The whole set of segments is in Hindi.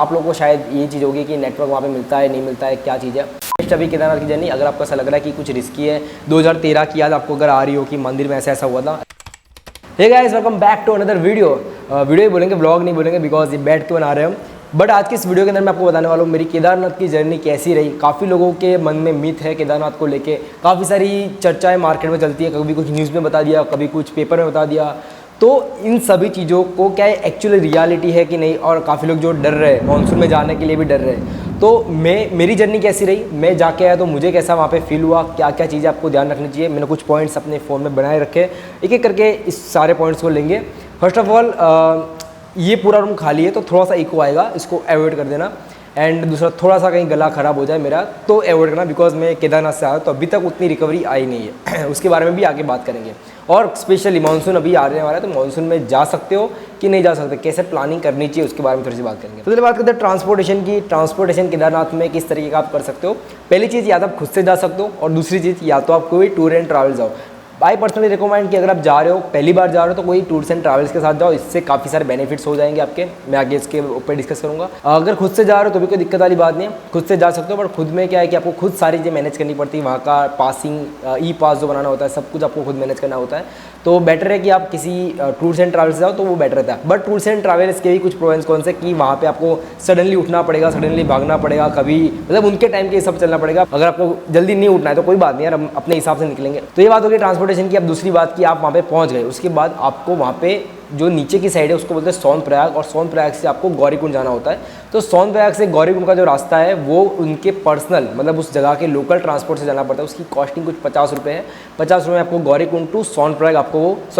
आप लोगों को शायद ये चीज़ होगी कि नेटवर्क वहाँ पे मिलता है नहीं मिलता है, क्या चीज़ है। नेक्स्ट अभी केदारनाथ की जर्नी, अगर आपको ऐसा लग रहा है कि कुछ रिस्की है, 2013 की याद आपको अगर आ रही हो कि मंदिर में ऐसा ऐसा हुआ था। Hey guys, welcome back to another video. Video ही बोलेंगे, ब्लॉग नहीं बोलेंगे, बिकॉज ये बैठ के बना रहे हैं हम। बट आज की इस वीडियो के अंदर मैं आपको बताने वाला हूँ मेरी केदारनाथ की जर्नी कैसी रही। काफ़ी लोगों के मन में मिथ है केदारनाथ को लेके, काफ़ी सारी चर्चाएं मार्केट में चलती है, कभी कुछ न्यूज़ में बता दिया, कभी कुछ पेपर में बता दिया। तो इन सभी चीज़ों को क्या एक्चुअली रियलिटी है कि नहीं, और काफ़ी लोग जो डर रहे हैं मानसून में जाने के लिए भी डर रहे हैं। तो मेरी जर्नी कैसी रही, मैं जाके आया तो मुझे कैसा वहाँ पे फील हुआ, क्या क्या चीज़ें आपको ध्यान रखनी चाहिए। मैंने कुछ पॉइंट्स अपने फ़ोन में बनाए रखे, एक एक करके इस सारे पॉइंट्स को लेंगे। फर्स्ट ऑफ ऑल, ये पूरा रूम खाली है तो थोड़ा सा इको आएगा, इसको अवॉइड कर देना। एंड दूसरा, थोड़ा सा कहीं गला ख़राब हो जाए मेरा तो अवॉइड करना, बिकॉज मैं केदारनाथ से आया तो अभी तक उतनी रिकवरी आई नहीं है। उसके बारे में भी आगे बात करेंगे। और स्पेशली मानसून अभी आने वाला है तो मानसून में जा सकते हो कि नहीं जा सकते, कैसे प्लानिंग करनी चाहिए, उसके बारे में थोड़ी सी बात करेंगे। तो चलिए बात करते हैं ट्रांसपोर्टेशन की। ट्रांसपोर्टेशन केदारनाथ में किस तरीके का आप कर सकते हो। पहली चीज़, या तो आप खुद से जा सकते हो, और दूसरी चीज़, या तो आप कोई टूर एंड ट्रैवल जाओ। आई पर्सनली रिकमेंड कि अगर आप जा रहे हो, पहली बार जा रहे हो, तो कोई टूर्स एंड ट्रैवल्स के साथ जाओ, इससे काफ़ी सारे बेनिफिट्स हो जाएंगे आपके। मैं आगे इसके ऊपर डिस्कस करूंगा। अगर खुद से जा रहे हो तो भी कोई दिक्कत वाली बात नहीं है, खुद से जा सकते हो। बट खुद में क्या है कि आपको खुद सारी चीज़ें मैनेज करनी पड़ती है। वहाँ का पासिंग, ई पास जो बनाना होता है, सब कुछ आपको खुद मैनेज करना होता है। तो बेटर है कि आप किसी टूर्स एंड ट्रैवल्स जाओ तो वो बेटर रहता है। बट टूर्स एंड ट्रैवल्स के भी कुछ प्रोएंस कौन से कि वहाँ पे आपको सडनली उठना पड़ेगा, सडनली भागना पड़ेगा, कभी मतलब उनके टाइम के हिसाब से चलना पड़ेगा। अगर आपको जल्दी नहीं उठना है तो कोई बात नहीं यार, हम अपने हिसाब से निकलेंगे। तो ये बात होगी ट्रांसपोर्टेशन की। अब दूसरी बात कि आप वहाँ पे पहुँच गए, उसके बाद आपको वहाँ पे जो नीचे की साइड है उसको बोलते हैं सोनप्रयाग, और सोनप्रयाग से आपको गौरीकुंड जाना होता है। तो सोनप्रयाग से गौरीकुंड का जो रास्ता है वो उनके पर्सनल, मतलब उस जगह के लोकल ट्रांसपोर्ट से जाना पड़ता है। उसकी कॉस्टिंग कुछ 50 रुपये है। 50 रुपये में आपको गौरीकुंड टू सोनप्रयाग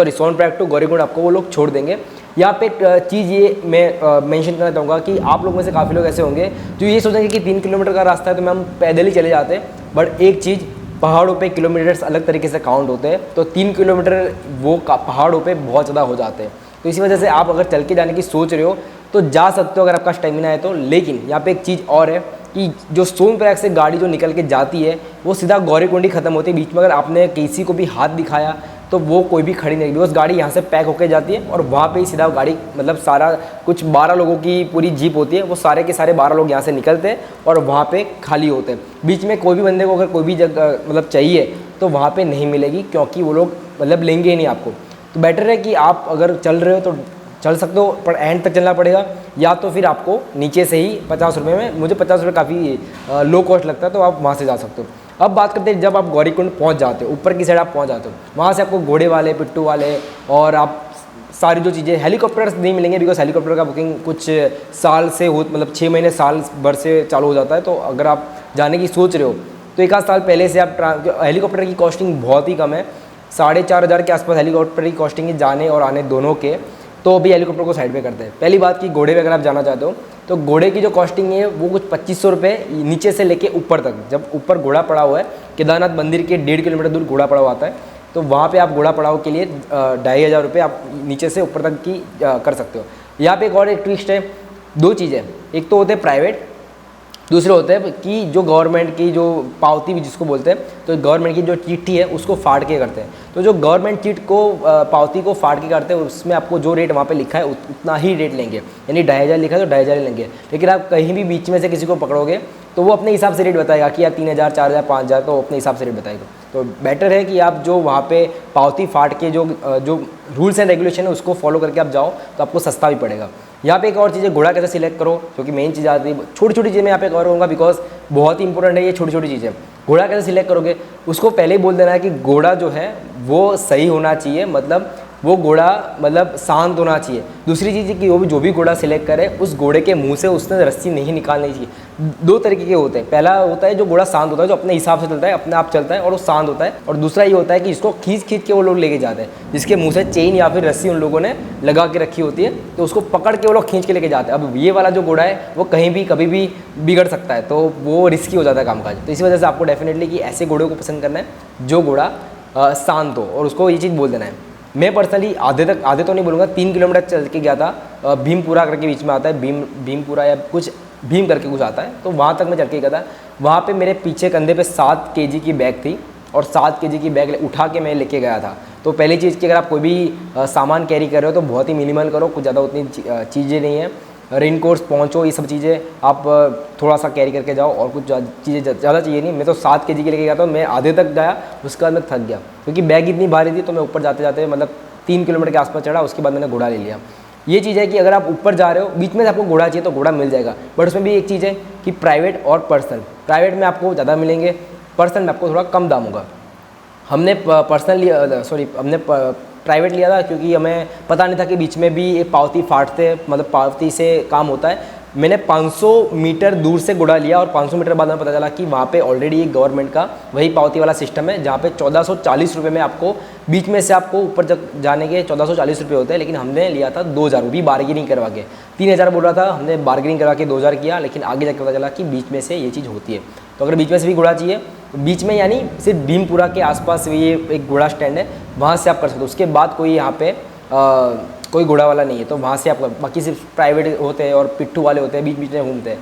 सोनप्रयाग टू गौरीकुंड आपको वो लोग छोड़ देंगे। यहाँ पे चीज़ ये मैं मेंशन करना चाहूँगा कि आप लोग में से काफ़ी लोग ऐसे होंगे जो ये सोचेंगे कि 3 किलोमीटर का रास्ता है तो हम पैदल ही चले जाते हैं। बट एक चीज़, पहाड़ों पे किलोमीटर्स अलग तरीके से काउंट होते हैं। तो 3 किलोमीटर वो पहाड़ों पे बहुत ज़्यादा हो जाते हैं। तो इसी वजह से आप अगर चल के जाने की सोच रहे हो तो जा सकते हो अगर आपका स्टेमिना है तो। लेकिन यहाँ पे एक चीज़ और है कि जो सोनप्रयाग से गाड़ी जो निकल के जाती है वो सीधा गौरीकुंड ही खत्म होती है। बीच में अगर आपने किसी को भी हाथ दिखाया तो वो कोई भी खड़ी नहीं, बिकॉज गाड़ी यहाँ से पैक होकर जाती है और वहाँ पे ही सीधा गाड़ी, मतलब सारा कुछ 12 लोगों की पूरी जीप होती है, वो सारे के सारे 12 लोग यहाँ से निकलते हैं और वहाँ पे खाली होते हैं। बीच में कोई भी बंदे को अगर कोई भी जगह मतलब चाहिए तो वहाँ पे नहीं मिलेगी, क्योंकि वो लोग मतलब लेंगे ही नहीं आपको। तो बेटर है कि आप अगर चल रहे हो तो चल सकते हो, पर एंड तक चलना पड़ेगा, या तो फिर आपको नीचे से ही 50 रुपये में, मुझे 50 रुपये काफ़ी लो कॉस्ट लगता है, तो आप वहाँ से जा सकते हो। अब बात करते हैं जब आप गौरीकुंड पहुँच जाते हो, ऊपर की साइड आप पहुँच जाते हो, वहाँ से आपको घोड़े वाले, पिट्ठू वाले और आप सारी जो चीज़ें, हेलीकॉप्टर्स नहीं मिलेंगे, बिकॉज हेलीकॉप्टर का बुकिंग कुछ साल से हो, मतलब 6 महीने साल भर से चालू हो जाता है। तो अगर आप जाने की सोच रहे हो तो 1 आध साल पहले से आप हेलीकॉप्टर की कॉस्टिंग बहुत ही कम है, 4,500 के आसपास हेलीकॉप्टर की कॉस्टिंग है जाने और आने दोनों के। तो अभी हेलीकॉप्टर को साइड पे करते हैं। पहली बात कि घोड़े पे अगर आप जाना चाहते हो तो घोड़े की जो कॉस्टिंग है वो कुछ 2500 रुपये नीचे से लेके ऊपर तक। जब ऊपर घोड़ा पड़ा हुआ है, केदारनाथ मंदिर के 1.5 किलोमीटर दूर घोड़ा पड़ा हुआ आता है, तो वहाँ पे आप घोड़ा पड़ाव के लिए 2,500 रुपये आप नीचे से ऊपर तक की कर सकते हो। यहाँ पे एक और एक ट्विस्ट है, 2 चीज़ें, एक तो होते हैं प्राइवेट, दूसरे होते हैं कि जो गवर्नमेंट की जो पावती भी जिसको बोलते हैं, तो गवर्नमेंट की जो चिट्ठी है उसको फाड़ के करते हैं। तो जो गवर्नमेंट चिट को पावती को फाड़ के करते हैं उसमें आपको जो रेट वहाँ पे लिखा है उतना ही रेट लेंगे, यानी 2,500 लिखा है तो 2,500 ही लेंगे। लेकिन आप कहीं भी बीच में से किसी को पकड़ोगे तो वो अपने हिसाब से रेट बताएगा कि यार 3,000, 4,000, 5,000, तो अपने हिसाब से रेट बताएगा। तो बेटर है कि आप जो वहाँ पे पावती फाड़ के जो रूल्स एंड रेगुलेशन है उसको फॉलो करके आप जाओ तो आपको सस्ता भी पड़ेगा। यहाँ पे एक और चीज़ है, घोड़ा कैसे सिलेक्ट करो, क्योंकि मेन चीज़ आती है। छोटी छोटी चीज़ें मैं यहाँ पे कवर करूँगा बिकॉज बहुत ही इंपॉर्टेंट है ये छोटी छोटी चीज़ें। घोड़ा कैसे सिलेक्ट करोगे, उसको पहले ही बोल देना है कि घोड़ा जो है वो सही होना चाहिए, मतलब वो घोड़ा मतलब शांत होना चाहिए। दूसरी चीज़ कि वो भी जो भी घोड़ा सिलेक्ट करे उस घोड़े के मुंह से उसने रस्सी नहीं निकालनी चाहिए। 2 तरीके के होते हैं, पहला होता है जो घोड़ा शांत होता है, जो अपने हिसाब से चलता है, अपने आप चलता है और वो शांत होता है, और दूसरा ये होता है कि इसको खींच के वो लोग लेके जाते हैं, जिसके मुंह से चेन या फिर रस्सी उन लोगों ने लगा के रखी होती है, तो उसको पकड़ के वो लोग खींच के लेके जाते हैं। अब ये वाला जो घोड़ा है वो कहीं भी कभी भी बिगड़ सकता है, तो वो रिस्की हो जाता है कामकाज। तो इसी वजह से आपको डेफिनेटली कि ऐसे घोड़े को पसंद करना है जो घोड़ा शांत हो, और उसको ये चीज़ बोल देना है। मैं पर्सनली आधे तो नहीं बोलूँगा, 3 किलोमीटर चल के गया था, भीमपुरा करके बीच में आता है, भीमपुरा या कुछ भीम करके कुछ आता है, तो वहाँ तक मैं चल के गया था। वहाँ पे मेरे पीछे कंधे पे 7 kg की बैग थी, और 7 kg की बैग उठा के मैं लेके गया था। तो पहली चीज़ कि अगर आप कोई भी सामान कैरी कर रहे हो तो बहुत ही मिनिमल करो, कुछ ज़्यादा उतनी चीज़ें नहीं है। रेनकोट्स, पहुँचो, ये सब चीज़ें आप थोड़ा सा कैरी करके जाओ, और कुछ चीज़ें ज़्यादा चाहिए नहीं। मैं तो 7 kg के लेके गया था, मैं आधे तक गया, उसके बाद मैं थक गया क्योंकि बैग इतनी भारी थी। तो मैं ऊपर जाते जाते मतलब 3 किलोमीटर के आसपास चढ़ा, उसके बाद मैंने घोड़ा ले लिया। ये चीज़ है कि अगर आप ऊपर जा रहे हो, बीच में से आपको घोड़ा चाहिए तो घोड़ा मिल जाएगा, बट उसमें भी एक चीज़ है कि प्राइवेट और पर्सनल। प्राइवेट में आपको ज़्यादा मिलेंगे, पर्सनल में आपको थोड़ा कम दाम होगा। हमने पर्सनल लिया, सॉरी हमने प्राइवेट लिया था क्योंकि हमें पता नहीं था कि बीच में भी एक पावती फाटते, मतलब पावती से काम होता है। मैंने 500 मीटर दूर से घोड़ा लिया और 500 मीटर बाद हमें पता चला कि वहाँ पे ऑलरेडी एक गवर्नमेंट का वही पावती वाला सिस्टम है, जहाँ पे 1440 रुपये में आपको बीच में से आपको ऊपर तक जाने के 1440 रुपये होते हैं। लेकिन हमने लिया था 2000, भी बार्गेनिंग करवा के। 3000 बोल रहा था, हमने बार्गेनिंग करवा के 2000 किया, लेकिन आगे जाकर पता चला कि बीच में से ये चीज़ होती है। तो अगर बीच में से भी घोड़ा चाहिए, बीच में यानी सिर्फ भीमपुरा के आसपास ये एक घोड़ा स्टैंड है, वहाँ से आप कर सकते हो। उसके बाद कोई यहाँ पे कोई घोड़ा वाला नहीं है, तो वहाँ से आप, बाकी सिर्फ प्राइवेट होते हैं और पिट्ठू वाले होते हैं, बीच बीच में घूमते हैं।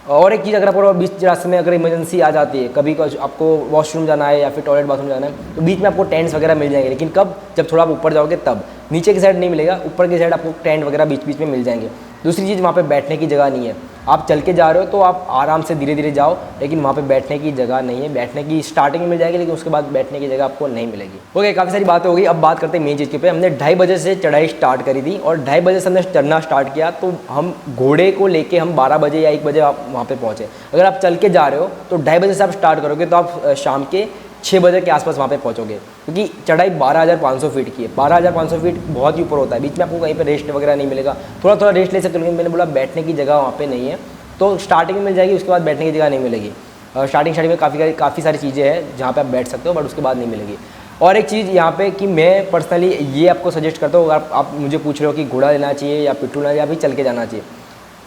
और एक चीज़, अगर आप बीच रास्ते में अगर इमरजेंसी आ जाती है, कभी आपको वॉशरूम जाना है या फिर टॉयलेट बाथरूम जाना है, तो बीच में आपको टेंट्स वगैरह मिल जाएंगे। लेकिन कब? जब थोड़ा आप ऊपर जाओगे तब। नीचे की साइड नहीं मिलेगा, ऊपर की साइड आपको टेंट वगैरह बीच बीच में मिल जाएंगे। दूसरी चीज़, वहाँ पे बैठने की जगह नहीं है। आप चल के जा रहे हो तो आप आराम से धीरे धीरे जाओ, लेकिन वहाँ पे बैठने की जगह नहीं है। बैठने की स्टार्टिंग में मिल जाएगी, लेकिन उसके बाद बैठने की जगह आपको नहीं मिलेगी। ओके, काफ़ी सारी बातें हो गई। अब बात करते हैं मेन चीज़ के पे। हमने 2:30 बजे से चढ़ाई स्टार्ट करी थी और 2:30 बजे से हमने चढ़ना स्टार्ट किया, तो हम घोड़े को लेके हम 12 बजे या 1 बजे आप वहाँ पे पहुँचे। अगर आप चल के जा रहे हो तो 2:30 बजे से आप स्टार्ट करोगे तो आप शाम के 6 बजे के आसपास वहाँ पे पहुँचोगे, क्योंकि चढ़ाई 12,500 फीट की है। 12,500 फीट बहुत ही ऊपर होता है। बीच में आपको कहीं पे रेस्ट वगैरह नहीं मिलेगा, थोड़ा थोड़ा रेस्ट ले सकते हो, लेकिन मैंने बोला बैठने की जगह वहाँ पे नहीं है। तो स्टार्टिंग में मिल जाएगी, उसके बाद बैठने की जगह नहीं मिलेगी। स्टार्टिंग में काफ़ी सारी चीज़ें हैं जहाँ पर आप बैठ सकते हो, बट उसके बाद नहीं मिलेगी। और एक चीज़ यहाँ पे कि मैं पर्सनली ये आपको सजेस्ट करता हूँ, अगर आप मुझे पूछ रहे हो कि घोड़ा लेना चाहिए या पिट्ठू लेना, या फिर चल के जाना चाहिए,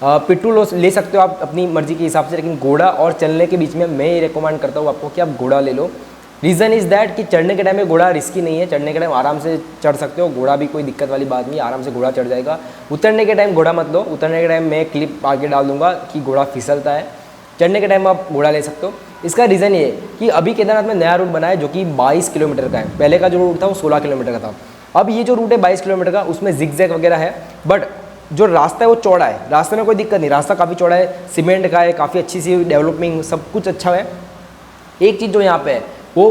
पिट्ठू ले सकते हो आप अपनी मर्जी के हिसाब से, लेकिन घोड़ा और चलने के बीच में मैं ये रिकमेंड करता हूँ आपको कि आप घोड़ा ले लो। रीज़न इज़ दैट कि चढ़ने के टाइम में घोड़ा रिस्की नहीं है। चढ़ने के टाइम आराम से चढ़ सकते हो, घोड़ा भी कोई दिक्कत वाली बात नहीं है, आराम से घोड़ा चढ़ जाएगा। उतरने के टाइम घोड़ा मत लो। उतरने के टाइम मैं क्लिप आगे डाल दूंगा कि घोड़ा फिसलता है। चढ़ने के टाइम आप घोड़ा ले सकते हो। इसका रीज़न ये है कि अभी केदारनाथ में नया रूट बना है जो कि 22 किलोमीटर का है। पहले का जो रूट था वो 16 किलोमीटर का था। अब ये जो रूट है 22 किलोमीटर का, उसमें जिगजैग वगैरह है, बट जो रास्ता है वो चौड़ा है। रास्ते में कोई दिक्कत नहीं, रास्ता काफ़ी चौड़ा है, सीमेंट का है, काफ़ी अच्छी सी डेवलपिंग, सब कुछ अच्छा है। एक चीज़ जो यहाँ पे है वो,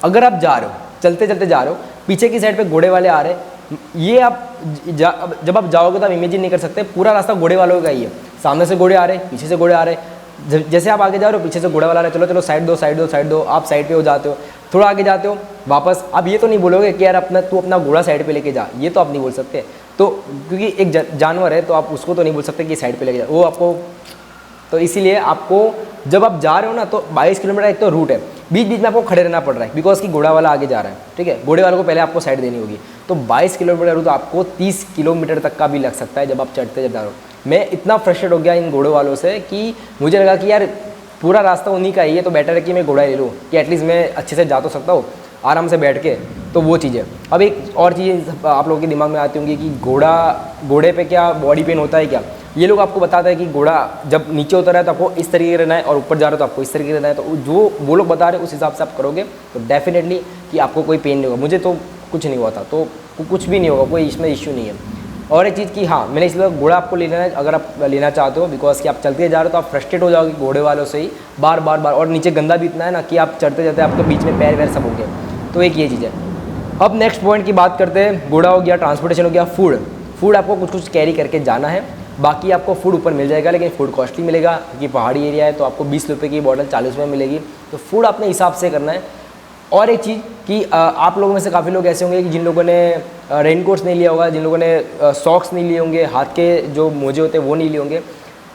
अगर आप जा रहे हो, चलते चलते जा रहे हो, पीछे की साइड पे घोड़े वाले आ रहे हैं, ये आप जब आप जाओगे तो आप इमेजिन नहीं कर सकते, पूरा रास्ता घोड़े वालों का ही है। सामने से घोड़े आ रहे हैं, पीछे से घोड़े आ रहे हैं। जैसे आप आगे जा रहे हो, पीछे से घोड़ा वाला आ रहा है, चलो चलो साइड दो साइड दो साइड दो, आप साइड पे हो जाते हो, थोड़ा आगे जाते हो वापस। आप ये तो नहीं बोलोगे कि यार तू अपना घोड़ा साइड पे लेके जा, ये तो आप नहीं बोल सकते। तो क्योंकि एक जानवर है तो आप उसको तो नहीं बोल सकते कि साइड पे लेके जा, वो आपको। तो इसीलिए आपको जब आप जा रहे हो ना, तो 22 किलोमीटर एक तो रूट है, बीच बीच में आपको खड़े रहना पड़ रहा है, बिकॉज कि घोड़ा वाला आगे जा रहा है, ठीक है। घोड़े वाले को पहले आपको साइड देनी होगी। तो 22 किलोमीटर रूट आपको 30 किलोमीटर तक का भी लग सकता है जब आप चढ़ते जा रहे हो। मैं इतना फ्रस्ट्रेट हो गया इन घोड़े वालों से कि मुझे लगा कि यार पूरा रास्ता उन्हीं का ही है, तो बेटर है कि मैं घोड़ा ले लूँ, कि एटलीस्ट मैं अच्छे से जा तो सकता हूँ आराम से बैठ के। तो वो चीज़ है। अब एक और चीज़ आप लोगों के दिमाग में आती होंगी कि घोड़े पे क्या बॉडी पेन होता है क्या। ये लोग आपको बताते हैं कि घोड़ा जब नीचे उतर रहा है तो आपको इस तरीके रहना है, और ऊपर जा रहे हो तो आपको इस तरीके रहना है। तो जो वो लोग बता रहे हैं उस हिसाब से आप करोगे तो डेफिनेटली कि आपको कोई पेन नहीं होगा। मुझे तो कुछ नहीं हुआ था, तो कुछ भी नहीं होगा, कोई इसमें इश्यू नहीं है। और एक चीज़ कि हाँ, मैंने इसलिए घोड़ा आपको लेना है अगर आप लेना चाहते हो, बिकॉज कि आप चलते जा रहे हो तो आप फ्रस्ट्रेट हो जाओगे घोड़े वालों से ही बार बार। और नीचे गंदा भी इतना है ना कि आप चढ़ते जाते आपके बीच में पैर वैर सब हो गए। तो एक ये चीज़ है। अब नेक्स्ट पॉइंट की बात करते हैं। घोड़ा हो गया, ट्रांसपोर्टेशन हो गया, फूड आपको कुछ कैरी करके जाना है। बाकी आपको फूड ऊपर मिल जाएगा, लेकिन फूड कॉस्टली मिलेगा क्योंकि पहाड़ी एरिया है। तो आपको 20 रुपये की बॉटल 40 रुपये मिलेगी। तो फूड अपने हिसाब से करना है। और एक चीज़ कि आप लोगों में से काफ़ी लोग ऐसे होंगे कि जिन लोगों ने रेनकोट्स नहीं लिया होगा, जिन लोगों ने सॉक्स नहीं लिए होंगे, हाथ के जो मोजे होते हैं वो नहीं लिए होंगे।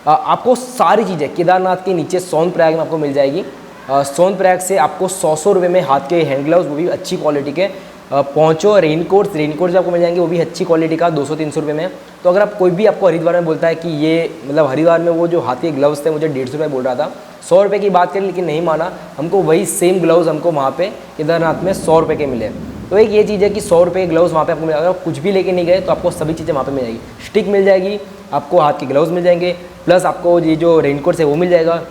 आपको सारी चीज़ें केदारनाथ के नीचे सोनप्रयाग में आपको मिल जाएगी। सोनप्रयाग से आपको 100 रुपये में हाथ के हैंड ग्लव्स, वो भी अच्छी क्वालिटी के, पहुँचो। रेनकोट्स भी आपको मिल जाएंगे, वो भी अच्छी क्वालिटी का 200-300 रुपये में। तो अगर आप कोई भी आपको हरिद्वार में बोलता है कि ये मतलब हरिद्वार में वो जो हाथ के ग्लव्स थे मुझे 150 रुपये बोल रहा था, 100 रुपये की बात करें, लेकिन नहीं माना। हमको वही सेम ग्लव्स हमको वहाँ पे केदारनाथ में 100 रुपये के मिले। तो एक ये चीज़ है कि 100 रुपये के ग्लव्स वहाँ पे आपको मिलेगा। अगर आप कुछ भी लेके नहीं गए तो आपको सभी चीज़ें वहाँ पे मिल जाएगी। स्टिक मिल जाएगी, आपको हाथ के ग्लव्स मिल जाएंगे, प्लस आपको ये जो रेनकोट है वो मिल जाएगा।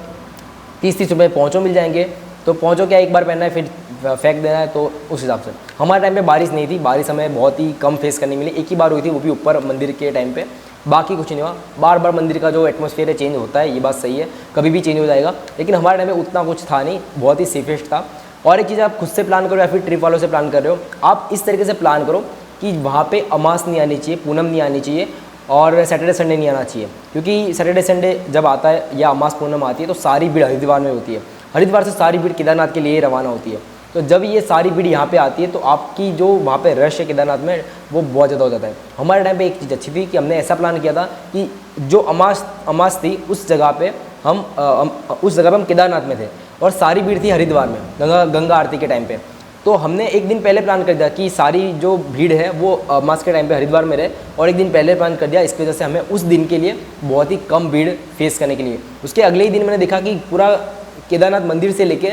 30-30 रुपये पहुँचो मिल जाएंगे। तो पहुँचो क्या एक बार पहनना है फिर फेंक देना है, तो उस हिसाब से। हमारे टाइम पे बारिश नहीं थी, बारिश हमें बहुत ही कम फेस करनी मिली। एक ही बार हुई थी, वो भी ऊपर मंदिर के टाइम पे। बाकी कुछ नहीं हुआ। बार बार मंदिर का जो एटमॉस्फेयर है चेंज होता है, ये बात सही है, कभी भी चेंज हो जाएगा, लेकिन हमारे टाइम में उतना कुछ था नहीं, बहुत ही सेफेस्ट था। और एक चीज़, आप खुद से प्लान करो या फिर ट्रिप वालों से प्लान कर रहे हो, आप इस तरीके से प्लान करो कि वहाँ पे अमास नहीं आनी चाहिए, पूनम नहीं आनी चाहिए और सैटरडे संडे नहीं आना चाहिए, क्योंकि सैटरडे संडे जब आता है या अमास पूनम आती है तो सारी भीड़ हरिद्वार में होती है, हरिद्वार से सारी भीड़ केदारनाथ के लिए रवाना होती है। तो जब ये सारी भीड़ यहाँ पे आती है तो आपकी जो वहाँ पे रश है केदारनाथ में वो बहुत ज़्यादा हो जाता है। हमारे टाइम पे एक चीज़ अच्छी थी कि हमने ऐसा प्लान किया था कि जो अमास थी उस जगह पे हम केदारनाथ में थे और सारी भीड़ थी हरिद्वार में गंगा आरती के टाइम पे। तो हमने एक दिन पहले प्लान कर दिया कि सारी जो भीड़ है वो अमास के टाइम पे हरिद्वार में रहे, और एक दिन पहले प्लान कर दिया। इस वजह से हमें उस दिन के लिए बहुत ही कम भीड़ फेस करने के लिए, उसके अगले ही दिन मैंने देखा कि पूरा केदारनाथ मंदिर से लेके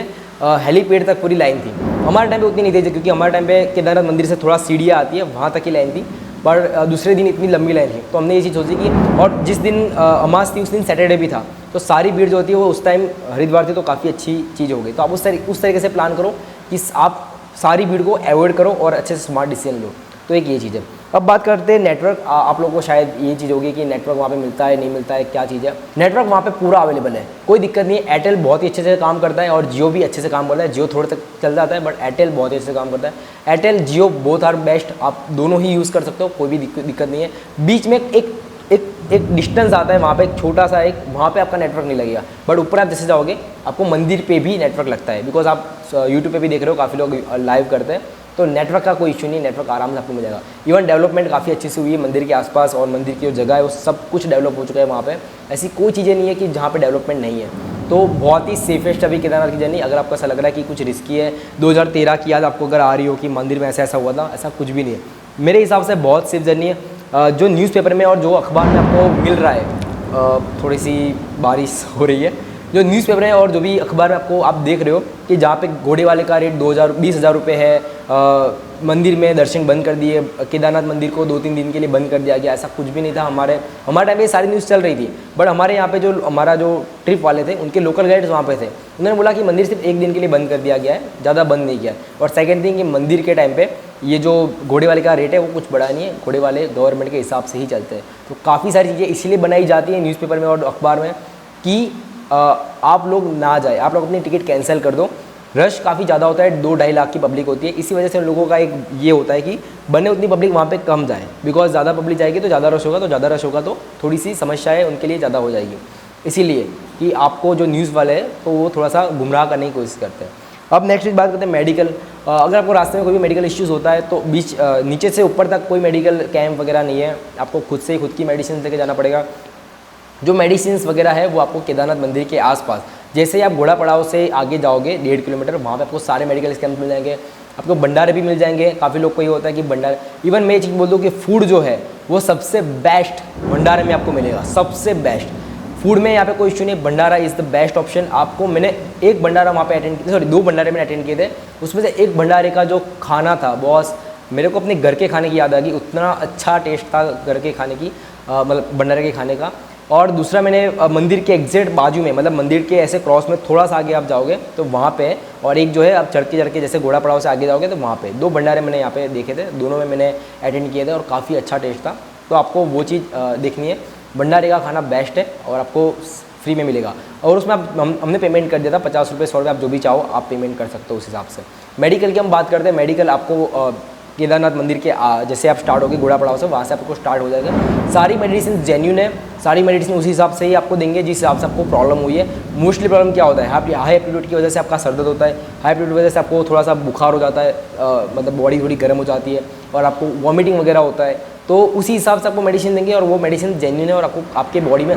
हेलीपैड तक पूरी लाइन थी। हमारे टाइम पे उतनी नहीं थी, क्योंकि हमारे टाइम पे केदारनाथ मंदिर से थोड़ा सीढ़ियाँ आती है, वहाँ तक की लाइन थी, पर दूसरे दिन इतनी लंबी लाइन थी। तो हमने ये चीज़ सोची कि, और जिस दिन अमास थी उस दिन सैटरडे भी था, तो सारी भीड़ जो होती है वो उस टाइम हरिद्वार थी, तो काफ़ी अच्छी चीज़ हो गई। तो आप उस तरीके से प्लान करो कि आप सारी भीड़ को अवॉइड करो और अच्छे से स्मार्ट डिसीजन लो। तो एक ये चीज़ है। अब बात करते हैं नेटवर्क। आप लोगों को शायद ये चीज़ होगी कि नेटवर्क वहाँ पे मिलता है नहीं मिलता है, क्या चीज़ है। नेटवर्क वहाँ पे पूरा अवेलेबल है, कोई दिक्कत नहीं है। एयरटेल बहुत ही अच्छे से काम करता है और जियो भी अच्छे से काम करता है। जियो थोड़े तक चल जाता है, बट एयरटेल बहुत ही अच्छे से काम करता है। Airtel Jio both are best, आप दोनों ही यूज़ कर सकते हो, कोई भी दिक्कत नहीं है। बीच में एक डिस्टेंस आता है, वहाँ पे एक छोटा सा वहाँ पे आपका नेटवर्क नहीं लगेगा, बट ऊपर आप जैसे जाओगे आपको मंदिर पे भी नेटवर्क लगता है, बिकॉज आप यूट्यूब पे भी देख रहे हो, काफ़ी लोग लाइव करते हैं, तो नेटवर्क का कोई इशू नहीं, नेटवर्क आराम से आपको मिल जाएगा। इवन डेवलपमेंट काफ़ी अच्छी से हुई है मंदिर के आसपास, और मंदिर की जो जगह है वो सब कुछ डेवलप हो चुका है वहाँ पे। ऐसी कोई चीज़ें नहीं है कि जहाँ पे डेवलपमेंट नहीं है। तो बहुत ही सेफेस्ट अभी केदारनाथ की जर्नी। अगर आपको ऐसा लग रहा है कि कुछ रिस्की है, 2013 की याद आपको अगर आ रही हो कि मंदिर में ऐसा हुआ था, ऐसा कुछ भी नहीं है। मेरे हिसाब से बहुत सेफ जर्नी है। जो न्यूज़पेपर में और जो अखबार में आपको मिल रहा है, थोड़ी सी बारिश हो रही है, जो न्यूज़पेपर है और जो भी अखबार में आपको आप देख रहे हो कि जहाँ पे घोड़े वाले का रेट 20,000 रुपये है, मंदिर में दर्शन बंद कर दिए, केदारनाथ मंदिर को 2-3 दिन के लिए बंद कर दिया गया, ऐसा कुछ भी नहीं था। हमारे टाइम पे सारी न्यूज़ चल रही थी, बट हमारे यहाँ पे जो हमारा जो ट्रिप वाले थे उनके लोकल गाइड्स वहाँ पे थे, उन्होंने बोला कि मंदिर सिर्फ एक दिन के लिए बंद कर दिया गया है, ज़्यादा बंद नहीं किया। और सेकेंड थिंग कि मंदिर के टाइम पर ये जो घोड़े वाले का रेट है वो कुछ बड़ा नहीं है, घोड़े वाले गवर्नमेंट के हिसाब से ही चलते हैं। तो काफ़ी सारी चीज़ें इसीलिए बनाई जाती हैं न्यूज़पेपर में और अखबार में कि आप लोग ना जाए, आप लोग अपनी टिकट कैंसिल कर दो। रश काफ़ी ज़्यादा होता है, 2-2.5 लाख की पब्लिक होती है, इसी वजह से लोगों का एक ये होता है कि बने उतनी पब्लिक वहाँ पे कम जाए, बिकॉज ज़्यादा पब्लिक जाएगी तो ज़्यादा रश होगा, तो थोड़ी सी समस्याएं उनके लिए ज़्यादा हो जाएगी। इसीलिए कि आपको जो न्यूज़ वाले हैं तो वो थोड़ा सा गुमराह करने की कोशिश करते हैं। अब नेक्स्ट बात करते हैं मेडिकल। अगर आपको रास्ते में कोई भी मेडिकल इश्यूज़ होता है तो नीचे से ऊपर तक कोई मेडिकल कैंप वगैरह नहीं है, आपको खुद की मेडिसिन लेके जाना पड़ेगा। जो मेडिसिन्स वगैरह है वो आपको केदारनाथ मंदिर के आसपास, जैसे ही आप घोड़ा पड़ाव से आगे जाओगे 1.5 किलोमीटर, वहाँ पे आपको सारे मेडिकल कैंप मिल जाएंगे, आपको भंडारे भी मिल जाएंगे। काफ़ी लोग को ये होता है कि भंडारे, इवन मैं ये चीज़ बोल दूँ कि फूड जो है वो सबसे बेस्ट भंडारे में आपको मिलेगा, सबसे बेस्ट फूड में यहाँ पे कोई इशू नहीं। भंडारा इज़ द बेस्ट ऑप्शन। आपको मैंने एक भंडारा वहाँ पे अटेंड किया, 2 भंडारे मैंने अटेंड किए थे, उसमें से एक भंडारे का जो खाना था बॉस, मेरे को अपने घर के खाने की याद आ गई, उतना अच्छा टेस्ट था घर के खाने की, मतलब भंडारे के खाने का। और दूसरा मैंने मंदिर के एग्जैक्ट बाजू में, मतलब मंदिर के ऐसे क्रॉस में थोड़ा सा आगे आप जाओगे तो वहाँ पे, और एक जो है आप चढ़ के जैसे घोड़ा पड़ाव से आगे जाओगे तो वहाँ पे 2 भंडारे मैंने यहाँ पे देखे थे, दोनों में मैंने अटेंड किए थे और काफ़ी अच्छा टेस्ट था। तो आपको वो चीज़ देखनी है, भंडारे का खाना बेस्ट है और आपको फ्री में मिलेगा। और उसमें हमने पेमेंट कर दिया था 50 रुपये 100 रुपये, आप जो भी चाहो आप पेमेंट कर सकते हो उस हिसाब से। मेडिकल की हम बात करते हैं, मेडिकल आपको केदारनाथ मंदिर के जैसे आप स्टार्ट होगे घोड़ा पड़ाव से, वहाँ से आपको स्टार्ट हो जाएगा। सारी मेडिसिन जेन्यून है, सारी मेडिसिन उसी हिसाब से ही आपको देंगे जिस हिसाब से आपको प्रॉब्लम हुई है। मोस्टली प्रॉब्लम क्या होता है, हाई एप्टीट्यूड की वजह से आपका सर दर्द होता है, हाई एप्टीट्यूड की वजह से आपको थोड़ा सा बुखार हो जाता है, मतलब बॉडी थोड़ी गर्म हो जाती है और आपको वॉमिटिंग वगैरह होता है। तो उसी हिसाब से आपको मेडिसिन देंगे और वो मेडिसिन जेन्यून है और आपको आपके बॉडी में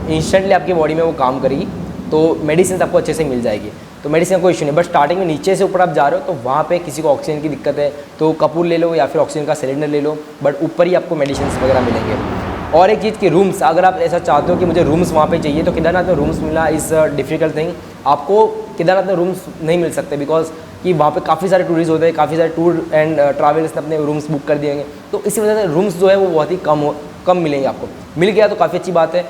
इंस्टेंटली आपकी बॉडी में वो काम करेगी। तो मेडिसिन आपको अच्छे से मिल जाएगी, तो मेडिसिन का कोई इशू नहीं। बट स्टार्टिंग में नीचे से ऊपर आप जा रहे हो तो वहाँ पे किसी को ऑक्सीजन की दिक्कत है तो कपूर ले लो या फिर ऑक्सीजन का सिलेंडर ले लो, बट ऊपर ही आपको मेडिसिन वगैरह मिलेंगे। और एक चीज़ कि रूम्स, अगर आप ऐसा चाहते हो कि मुझे रूम्स वहाँ पे चाहिए तो केदारनाथ में रूम्स मिलना इज़ डिफ़िकल्ट थिंग। आपको केदारनाथ में रूम्स नहीं मिल सकते बिकॉज कि वहाँ पे काफ़ी सारे टूरिस्ट होते हैं, काफ़ी सारे टूर एंड ट्रैवलर्स ने अपने रूम्स बुक कर दिए होंगे, तो इसी वजह से रूम्स जो है वो बहुत ही कम मिलेंगे। आपको मिल गया तो काफ़ी अच्छी बात है।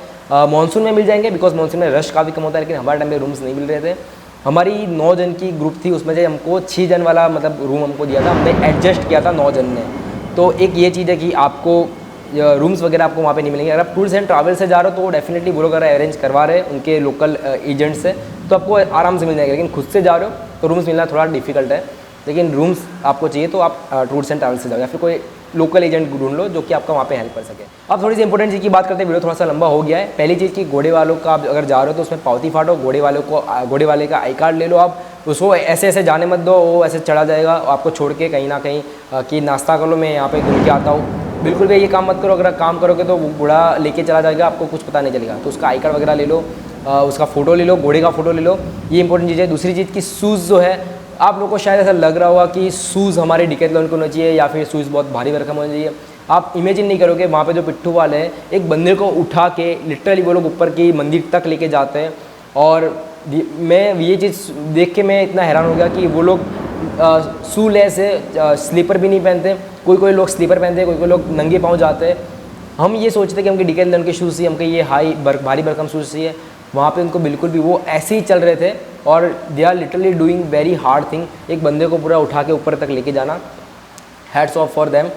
मानसून में मिल जाएंगे बिकॉज मानसून में रश काफ़ी कम होता है, लेकिन हमारे टाइम में रूम्स नहीं मिल रहे थे। हमारी 9 जन की ग्रुप थी, उसमें से हमको 6 जन वाला मतलब रूम हमको दिया था, हमने एडजस्ट किया था 9 जन ने। तो एक ये चीज़ है कि आपको रूम्स वगैरह आपको वहाँ पे नहीं मिलेंगे। अगर आप टूर्स एंड ट्रैवल से जा रहे हो तो डेफिनेटली वो लोग अगर अरेंज करवा रहे हैं उनके लोकल एजेंट से तो आपको आराम से मिल जाएगा, लेकिन खुद से जा रहे हो तो रूम्स मिलना थोड़ा डिफिकल्ट है। लेकिन रूम्स आपको चाहिए तो आप टूर्स एंड ट्रैवल से जाओ या फिर कोई लोकल एजेंट ढूंढ लो जो कि आपका वहाँ पे हेल्प कर सके। अब थोड़ी सी इंपॉर्टेंट चीज़ की बात करते हैं, वीडियो थोड़ा सा लंबा हो गया है। पहली चीज़ की घोड़े वालों का आप अगर जा रहे हो तो उसमें पावती फाटो, घोड़े वाले का आई कार्ड ले लो। आप उसको ऐसे ऐसे जाने मत दो, वो ऐसे चढ़ा जाएगा आपको छोड़ के कहीं ना कहीं कि नाश्ता कर लो, मैं यहाँ पे घूम के आता हूँ। बिल्कुल भी ये काम मत करो। अगर काम करोगे तो वो बूढ़ा लेके चला जाएगा, आपको कुछ पता नहीं चलेगा। तो उसका आई कार्ड वगैरह ले लो, उसका फ़ोटो ले लो, घोड़े का फ़ोटो ले लो, ये इंपॉर्टेंट चीज़ है। दूसरी चीज़ की शूज़ जो है, आप लोगों को शायद ऐसा लग रहा होगा कि शूज़ हमारे डिकैथलॉन को होना चाहिए या फिर शूज़ बहुत भारी भरकम होना चाहिए। आप इमेजिन नहीं करोगे, वहाँ पे जो पिट्ठू वाले हैं एक बंदे को उठा के लिटरली वो लोग ऊपर की मंदिर तक लेके जाते हैं। और मैं ये चीज़ देख के मैं इतना हैरान हो गया कि वो लोग शू लेस है, स्लीपर भी नहीं पहनते। कोई लोग स्लीपर पहनते हैं, कोई लोग नंगे पाँव जाते हैं। हम ये सोचते हैं कि हमके डिकैथलॉन के शूज़ चाहिए, हमको ये भारी भरकम शूज़ चाहिए। वहाँ पे उनको बिल्कुल भी वो ऐसे ही चल रहे थे और they are literally doing very hard thing. एक बंदे को पूरा उठा के ऊपर तक लेके जाना, हैट्स ऑफ फॉर देम।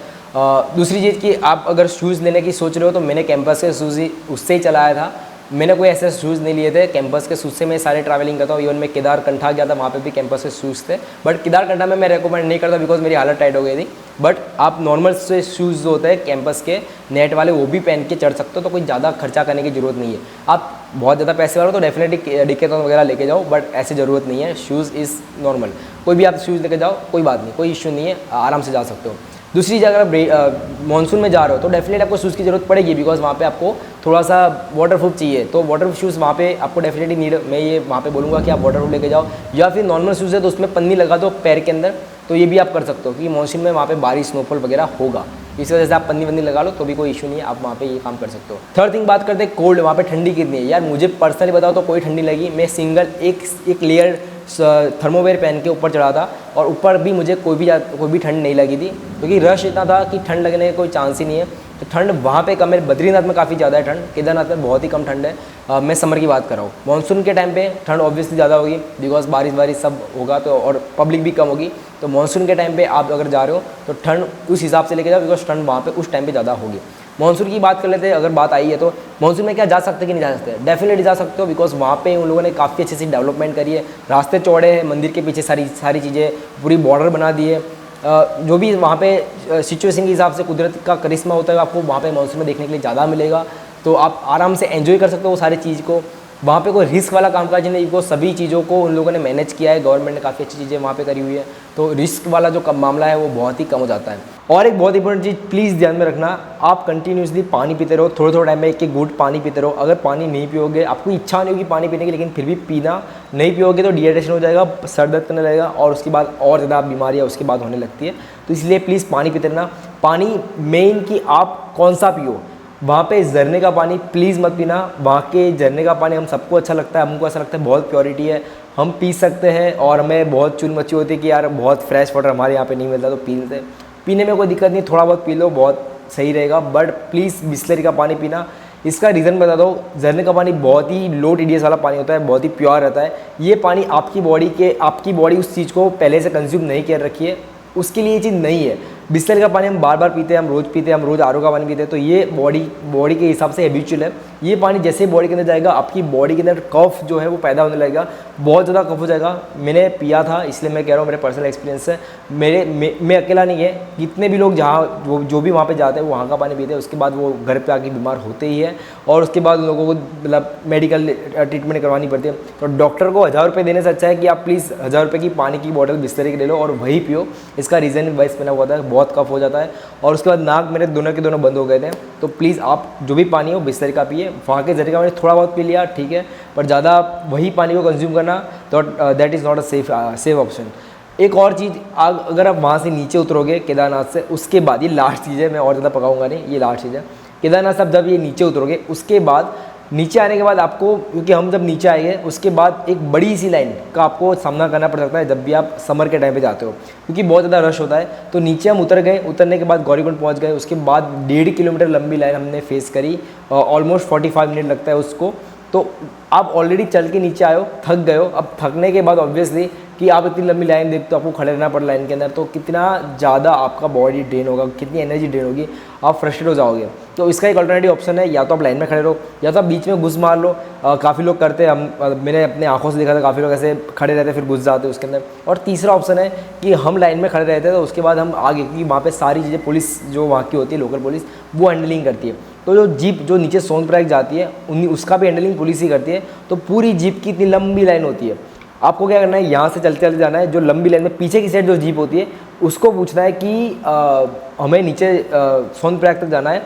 दूसरी चीज़ कि आप अगर शूज़ लेने की सोच रहे हो तो मैंने कैंपस के शूज़ ही उससे ही चलाया था। मैंने कोई ऐसे शूज़ नहीं लिए थे, कैंपस के शूज़ से मैं सारे ट्रैवलिंग करता हूँ। इवन मैं केदारकंठा गया था, वहाँ पे भी कैंपस के शूज़ थे। बट केदारकंठा में मैं रेकमेंड नहीं करता बिकॉज मेरी हालत टाइट हो गई थी। बट आप नॉर्मल से शूज़ जो होते हैं कैंपस के नेट वाले वो भी पहन के चढ़ सकते हो, तो कोई ज़्यादा खर्चा करने की ज़रूरत नहीं है। आप बहुत ज़्यादा पैसे वाले हो तो डेफिनेटली डिकैथलॉन वगैरह लेके जाओ, बट ऐसे ज़रूरत नहीं है। शूज़ इज़ नॉर्मल, कोई भी आप शूज़ लेके जाओ, कोई बात नहीं, कोई इशू नहीं है, आराम से जा सकते हो। दूसरी जगह अगर मानसून में जा रहे हो तो डेफिनेटली आपको शूज़ की ज़रूरत पड़ेगी बिकॉज वहाँ पे आपको थोड़ा सा वाटरप्रूफ चाहिए। तो वाटरप्रूफ शूज़ वहाँ पे आपको डेफिनेटली नीड, मैं ये वहाँ पे बोलूँगा कि आप वाटरप्रूफ लेके जाओ। या फिर नॉर्मल शूज़ है तो उसमें पन्नी लगा दो पैर के अंदर, तो ये भी आप कर सकते हो क्योंकि मानसून में वहाँ पे बारिश स्नोफॉल वगैरह होगा, इस वजह से आप पन्नी लगा लो तो भी कोई इशू नहीं है, आप वहाँ पे ये काम कर सकते हो। थर्ड थिंग बात करते हैं कोल्ड, वहाँ पे ठंडी कितनी है। यार मुझे पर्सनली बताओ तो कोई ठंडी लगी, मैं सिंगल एक लेयर थर्मोवेयर पहन के ऊपर चढ़ा था और ऊपर भी मुझे कोई भी ठंड नहीं लगी थी क्योंकि रश इतना था कि ठंड लगने का कोई चांस ही नहीं है। तो ठंड वहाँ पे कम है, बद्रीनाथ में काफ़ी ज़्यादा है ठंड, केदारनाथ में बहुत ही कम ठंड है। मैं समर की बात कर रहा हूँ। मानसून के टाइम पे ठंड ऑब्वियसली ज़्यादा होगी बिकॉज बारिश सब होगा तो, और पब्लिक भी कम होगी। तो मानसून के टाइम पे आप अगर जा रहे हो तो ठंड उस हिसाब से लेके जाओ बिकॉज ठंड वहाँ पे उस टाइम पे ज़्यादा होगी। मानसून की बात कर लेते हैं, अगर बात आई है तो मानसून में क्या जा सकते हैं कि नहीं जा सकते? डेफिनेटली जा सकते हो बिकॉज वहाँ पे उन लोगों ने काफ़ी अच्छी सी डेवलपमेंट करी है, रास्ते चौड़े हैं, मंदिर के पीछे सारी चीज़ें, पूरी बॉर्डर बना दी है। जो भी वहाँ पे सिचुएशन के हिसाब से कुदरत का करिश्मा होता है आपको वहाँ पे मानसून में देखने के लिए ज़्यादा मिलेगा। तो आप आराम से एंजॉय कर सकते हो वो सारी चीज़ को। वहाँ पे कोई रिस्क वाला कामकाज नहीं, वो सभी चीज़ों को उन लोगों ने मैनेज किया है, गवर्नमेंट ने काफ़ी अच्छी चीज़ें वहाँ पे करी हुई है, तो रिस्क वाला जो मामला है वो बहुत ही कम हो जाता है। और एक बहुत इंपॉर्टेंट चीज़ प्लीज़ ध्यान में रखना, आप कंटिन्यूसली पानी पीते रहो, थोड़े टाइम में एक घूंट पानी पीते रहो। अगर पानी नहीं पियोगे, आपको इच्छा नहीं होगी पानी पीने की लेकिन फिर भी पीना नहीं पियोगे तो डिहाइड्रेशन हो जाएगा, सर दर्द करने लगेगा और उसके बाद और ज़्यादा बीमारियाँ उसके बाद होने लगती है। तो इसलिए प्लीज़ पानी पीते रहना। पानी मेन कि आप कौन सा पियो, वहाँ पे झरने का पानी प्लीज़ मत पीना। वहाँ के झरने का पानी हम सबको अच्छा लगता है, हमको ऐसा लगता है बहुत प्योरिटी है, हम पी सकते हैं। और हमें बहुत चुन मची होती है कि यार बहुत फ्रेश वाटर हमारे यहाँ पे नहीं मिलता तो पी लेते हैं। पीने में कोई दिक्कत नहीं, थोड़ा बहुत पी लो, बहुत सही रहेगा, बट प्लीज़ बिस्लरी का पानी पीना। इसका रीज़न बता दो, झरने का पानी बहुत ही लो TDS वाला पानी होता है, बहुत ही प्योर रहता है। ये पानी आपकी बॉडी उस चीज़ को पहले से कंज्यूम नहीं कर रखी है, उसके लिए ये चीज़ नहीं है। बिस्लरी का पानी हम बार बार पीते हैं, हम रोज़ पीते हैं, हम रोज़ RO का पानी पीते हैं, तो ये बॉडी के हिसाब से हैबिचुअल है। ये पानी जैसे बॉडी के अंदर जाएगा आपकी बॉडी के अंदर कफ जो है वो पैदा होने लगेगा, बहुत ज़्यादा कफ हो जाएगा। मैंने पिया था इसलिए मैं कह रहा हूँ, मेरे पर्सनल एक्सपीरियंस से। मैं अकेला नहीं है, कितने भी लोग जहाँ जो भी वहाँ पे जाते हैं वो वहाँ का पानी पीते हैं, उसके बाद वो घर पे आके बीमार होते ही है और उसके बाद उन लोगों को मतलब मेडिकल ट्रीटमेंट करवानी पड़ती है। तो डॉक्टर को 1000 रुपये देने से अच्छा है कि आप प्लीज़ 1000 रुपये की पानी की बॉटल बिस्लरी की ले लो और वही पियो। इसका रीज़न वैस बना हुआ था, बहुत कफ हो जाता है और उसके बाद नाक मेरे दोनों के दोनों बंद हो गए थे। तो प्लीज़ आप जो भी पानी हो बिस्लरी का पिए। वहाँ के जरिए का मैंने थोड़ा बहुत पी लिया ठीक है, पर ज़्यादा वही पानी को कंज्यूम करना तो that is not a safe option. एक और चीज़, अगर आप वहाँ से नीचे उतरोगे केदारनाथ से, उसके बाद ये लास्ट चीज़ है, मैं और ज़्यादा पकाऊंगा नहीं, ये लास्ट चीज़ है। केदारनाथ से आप जब ये नीचे उतरोगे उसके बाद नीचे आने के बाद आपको, क्योंकि हम जब नीचे आएंगे उसके बाद एक बड़ी सी लाइन का आपको सामना करना पड़ सकता है जब भी आप समर के टाइम पे जाते हो, क्योंकि बहुत ज़्यादा रश होता है। तो नीचे हम उतर गए, उतरने के बाद गौरीकुंड पहुंच गए, उसके बाद 1.5 किलोमीटर लंबी लाइन हमने फेस करी, ऑलमोस्ट 45 मिनट लगता है उसको। तो आप ऑलरेडी चल के नीचे आए हो, थक गए हो, अब थकने के बाद ऑब्वियसली कि आप इतनी लंबी लाइन देखते हो, आपको खड़े रहना पड़ा लाइन के अंदर, तो कितना ज़्यादा आपका बॉडी ड्रेन होगा, कितनी एनर्जी ड्रेन होगी, आप फ्रस्ट्रेट हो जाओगे। तो इसका एक अल्टरनेटिव ऑप्शन है, या तो आप लाइन में खड़े रहो या तो आप बीच में घुस मार लो। काफ़ी लोग करते हैं, मैंने अपने आंखों से देखा था, काफ़ी लोग ऐसे खड़े रहते फिर घुस जाते उसके अंदर। और तीसरा ऑप्शन है कि हम लाइन में खड़े रहते हैं, तो उसके बाद हम आगे, क्योंकि वहाँ पे सारी चीज़ें पुलिस जो वहाँ की होती है, लोकल पुलिस, वो हैंडलिंग करती है। तो जो जीप जो नीचे सोनप्रयाग जाती है उसका भी हैंडलिंग पुलिस ही करती है। तो पूरी जीप की इतनी लंबी लाइन होती है, आपको क्या करना है, यहाँ से चलते चलते जाना है, जो लंबी लाइन में पीछे की साइड जो जीप होती है उसको पूछना है कि हमें नीचे सोनप्रयाग तक जाना है,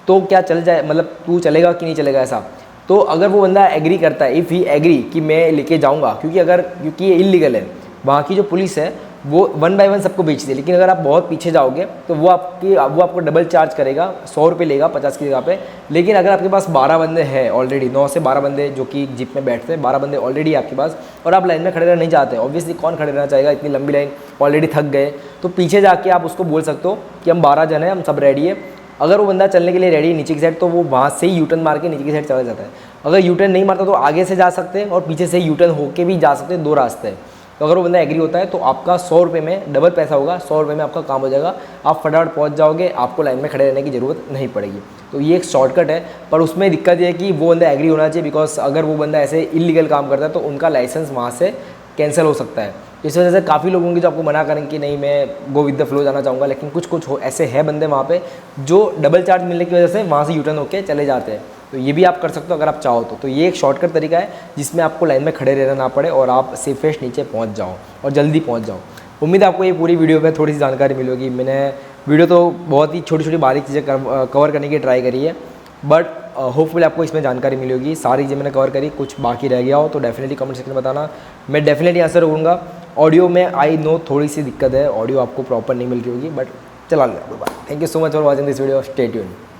तो क्या चल जाए, मतलब तू चलेगा कि नहीं चलेगा ऐसा। तो अगर वो बंदा एग्री करता है, इफ़ ही एग्री कि मैं लेके जाऊँगा, क्योंकि ये इलीगल है, वहाँ की जो पुलिस है वो 1 बाय 1 सबको बेचती है। लेकिन अगर आप बहुत पीछे जाओगे तो वो आपको डबल चार्ज करेगा, 100 रुपये लेगा 50 की जगह पे। लेकिन अगर आपके पास 12 बंदे हैं ऑलरेडी, 9 से 12 बंदे जो कि जीप में बैठते हैं, 12 बंदे ऑलरेडी आपके पास, और आप लाइन में खड़े रहना नहीं चाहते, ऑब्वियसली कौन खड़े रहना चाहेगा, इतनी लंबी लाइन, ऑलरेडी थक गए, तो पीछे जाके आप उसको बोल सकते हो कि हम 12 जन हैं, हम सब रेडी है। अगर वो बंदा चलने के लिए रेडी है नीचे की साइड, तो वो वहाँ से ही यूटर्न मार के नीचे की साइड चला जाता है। अगर यूटर्न नहीं मारता तो आगे से जा सकते हैं और पीछे से यूटर्न होके भी जा सकते हैं, 2 रास्ते हैं। तो अगर वो बंदा एग्री होता है तो आपका 100 रुपये में डबल पैसा होगा, 100 रुपये में आपका काम हो जाएगा, आप फटाफट पहुंच जाओगे, आपको लाइन में खड़े रहने की ज़रूरत नहीं पड़ेगी। तो ये एक शॉर्टकट है, पर उसमें दिक्कत ये है कि वो बंदा एग्री होना चाहिए, बिकॉज अगर वो बंदा ऐसे इलीगल काम करता है तो उनका लाइसेंस वहाँ से कैंसिल हो सकता है। इस वजह से काफ़ी लोग होंगे जो आपको मना करेंगे कि नहीं मैं गो विद द फ्लो जाना चाहूँगा, लेकिन कुछ ऐसे है बंदे वहाँ पे जो डबल चार्ज मिलने की वजह से वहाँ से यूटर्न होकर चले जाते हैं। तो ये भी आप कर सकते हो अगर आप चाहो तो ये एक शॉर्टकट तरीका है जिसमें आपको लाइन में खड़े रहना ना पड़े और आप सेफेस्ट नीचे पहुँच जाओ और जल्दी पहुँच जाओ। उम्मीद है आपको ये पूरी वीडियो में थोड़ी सी जानकारी मिलेगी। मैंने वीडियो तो बहुत ही छोटी छोटी बारीक चीज़ें कवर करने की ट्राई करी है, बट होपफुली आपको इसमें जानकारी मिली होगी। सारी चीज़ें मैंने कवर करी, कुछ बाकी रह गया हो तो डेफिनेटली कमेंट सेक्शन में बताना, मैं डेफिनेटली आंसर करूँगा। ऑडियो में आई नो थोड़ी सी दिक्कत है, ऑडियो आपको प्रॉपर नहीं मिल रही होगी, बट चला लेगा। Thank you so much for watching this video, stay tuned.